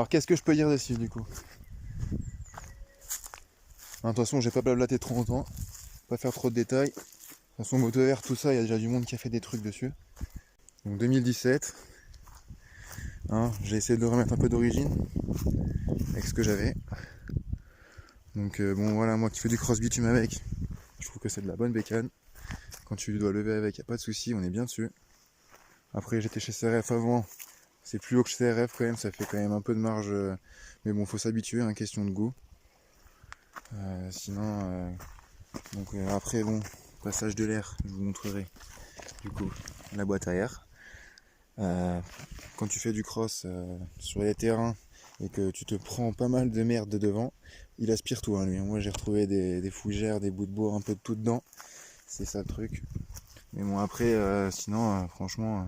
Alors qu'est-ce que je peux dire dessus du coup? De toute façon, j'ai pas blablaté trop longtemps, pas faire trop de détails. De toute façon, moto vert, tout ça, il y a déjà du monde qui a fait des trucs dessus. Donc 2017, hein, j'ai essayé de le remettre un peu d'origine avec ce que j'avais. Donc bon voilà, moi qui fais du cross bitume avec, je trouve que c'est de la bonne bécane. Quand tu dois lever avec, y a pas de souci, on est bien dessus. Après j'étais chez CRF avant, c'est plus haut que CRF quand même, ça fait quand même un peu de marge, mais bon faut s'habituer, hein, question de goût. Sinon, donc après bon, passage de l'air, je vous montrerai du coup la boîte à air. Quand tu fais du cross sur les terrains et que tu te prends pas mal de merde de devant, il aspire tout, hein, lui. Moi j'ai retrouvé des fougères, des bouts de bois, un peu de tout dedans. C'est ça le truc. Mais bon après sinon franchement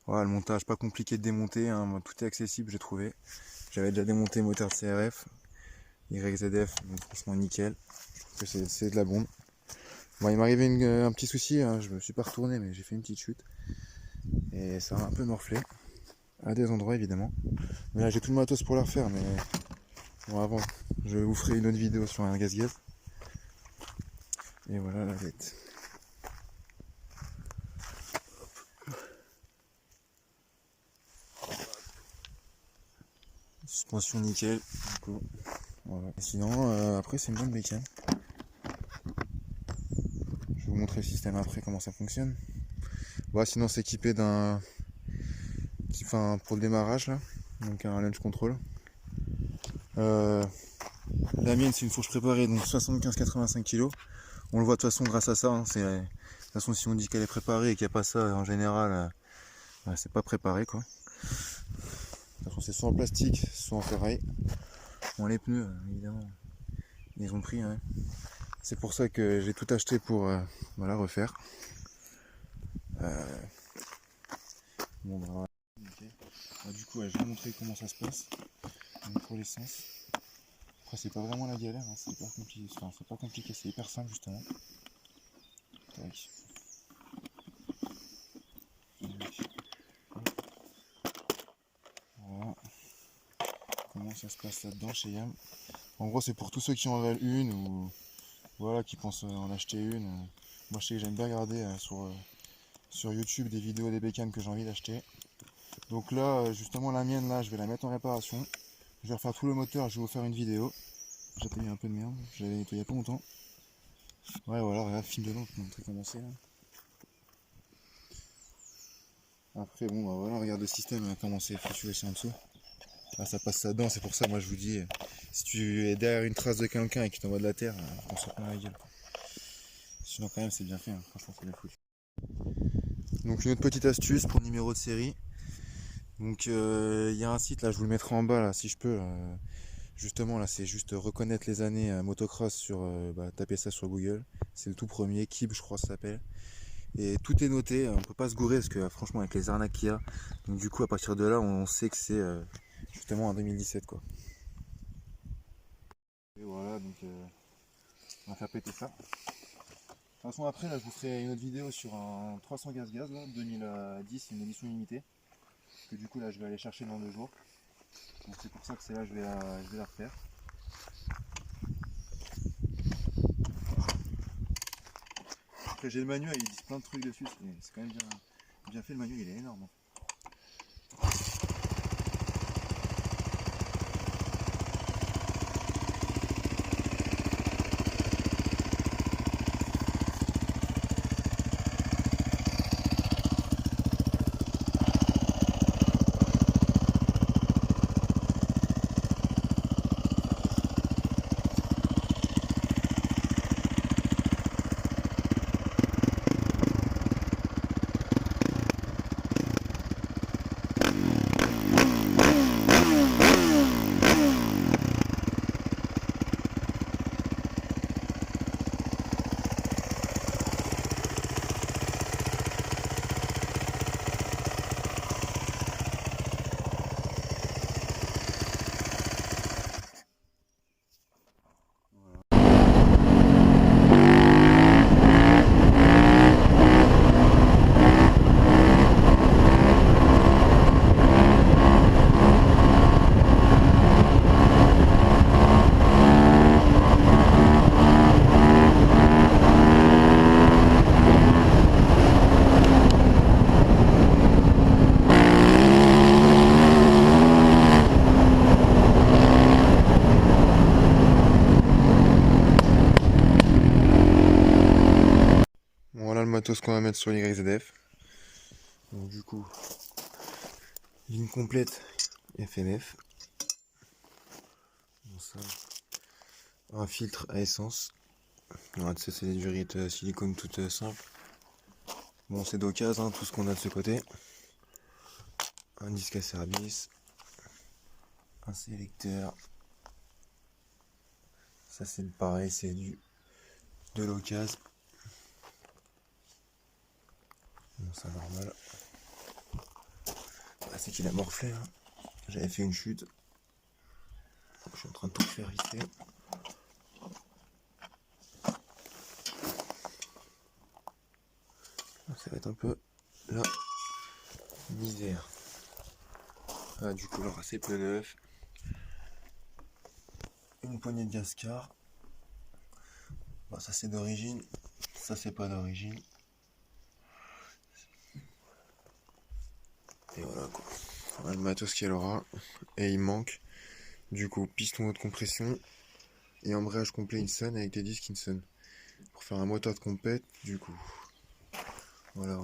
voilà, le montage pas compliqué de démonter, hein, tout est accessible j'ai trouvé. J'avais déjà démonté le moteur de CRF, YZF, donc franchement nickel. Je trouve que c'est de la bombe. Bon, il m'est arrivé un petit souci, hein, je me suis pas retourné mais j'ai fait une petite chute. Et ça a un peu morflé. À des endroits évidemment. Mais là j'ai tout le matos pour la refaire, mais bon avant je vous ferai une autre vidéo sur un gaz-gaz. Et voilà la bête. Suspension nickel. Du coup, voilà. Et sinon après c'est une bonne bécane. Je vais vous montrer le système après comment ça fonctionne. Voilà, sinon c'est équipé d'un. Enfin pour le démarrage là. Donc un launch control. La mienne c'est une fourche préparée, donc 75-85 kg. On le voit de toute façon grâce à ça, hein, de toute façon si on dit qu'elle est préparée et qu'il n'y a pas ça en général, c'est pas préparé quoi. De toute façon c'est soit en plastique, soit en ferraille. Bon les pneus évidemment, ils ont pris, hein. C'est pour ça que j'ai tout acheté pour voilà, refaire. Bon bah voilà. Okay. Du coup ouais, je vais vous montrer comment ça se passe. Donc, pour l'essence. Après c'est pas vraiment la galère, hein, c'est hyper compliqué. Enfin c'est pas compliqué, c'est hyper simple justement. Tac. Voilà. Comment ça se passe là-dedans chez Yam. En gros c'est pour tous ceux qui en veulent une ou voilà qui pensent en acheter une. Moi je sais que j'aime bien regarder sur YouTube des vidéos des bécanes que j'ai envie d'acheter. Donc là justement la mienne là je vais la mettre en réparation. Je vais refaire tout le moteur, je vais vous faire une vidéo. J'ai payé un peu de merde, je l'avais nettoyé il y a pas longtemps. Ouais voilà, regarde, film de lampe, montrer comment c'est là. Après bon bah voilà, regarde le système, comment c'est foutu aussi en dessous. Là ça passe là-dedans, c'est pour ça moi je vous dis, si tu es derrière une trace de quelqu'un et qu'il t'envoie de la terre, on se prend la gueule. Sinon quand même c'est bien fait, hein. Franchement c'est bien foutu. Donc une autre petite astuce pour le numéro de série. Donc il y a un site là, je vous le mettrai en bas là si je peux. Justement là c'est juste reconnaître les années motocross sur tapez ça sur Google. C'est le tout premier, Kib je crois ça s'appelle. Et tout est noté, on peut pas se gourer parce que franchement avec les arnaques qu'il y a. Donc du coup à partir de là on sait que c'est justement en 2017 quoi. Et voilà donc on va faire péter ça. De toute façon après là je vous ferai une autre vidéo sur un 300 gaz-gaz là, 2010, une édition limitée. Que du coup là je vais aller chercher dans 2 jours. Donc c'est pour ça que c'est là je vais la refaire. Après j'ai le manuel, ils disent plein de trucs dessus, c'est quand même bien fait, le manuel il est énorme. matos qu'on va mettre sur l'YZF. Donc du coup, ligne complète FNF. Bon, ça, un filtre à essence. Ouais, ça c'est des durites silicone toutes simples. Bon, c'est d'occasion, hein, tout ce qu'on a de ce côté. Un disque à service. Un sélecteur. Ça c'est pareil, c'est de l'occasion. Bon, c'est normal. Ah, c'est qu'il a morflé. Hein. J'avais fait une chute. Donc, je suis en train de tout faire ici. Ça va être un peu la misère. Ah, du coup, alors, c'est pneus neufs. Une poignée de Gascar. Bon, ça c'est d'origine. Ça c'est pas d'origine. Et voilà quoi. Voilà le matos qu'elle aura. Et il manque du coup piston haute compression et embrayage complet Inson avec des disques Inson. Pour faire un moteur de compète du coup. Voilà.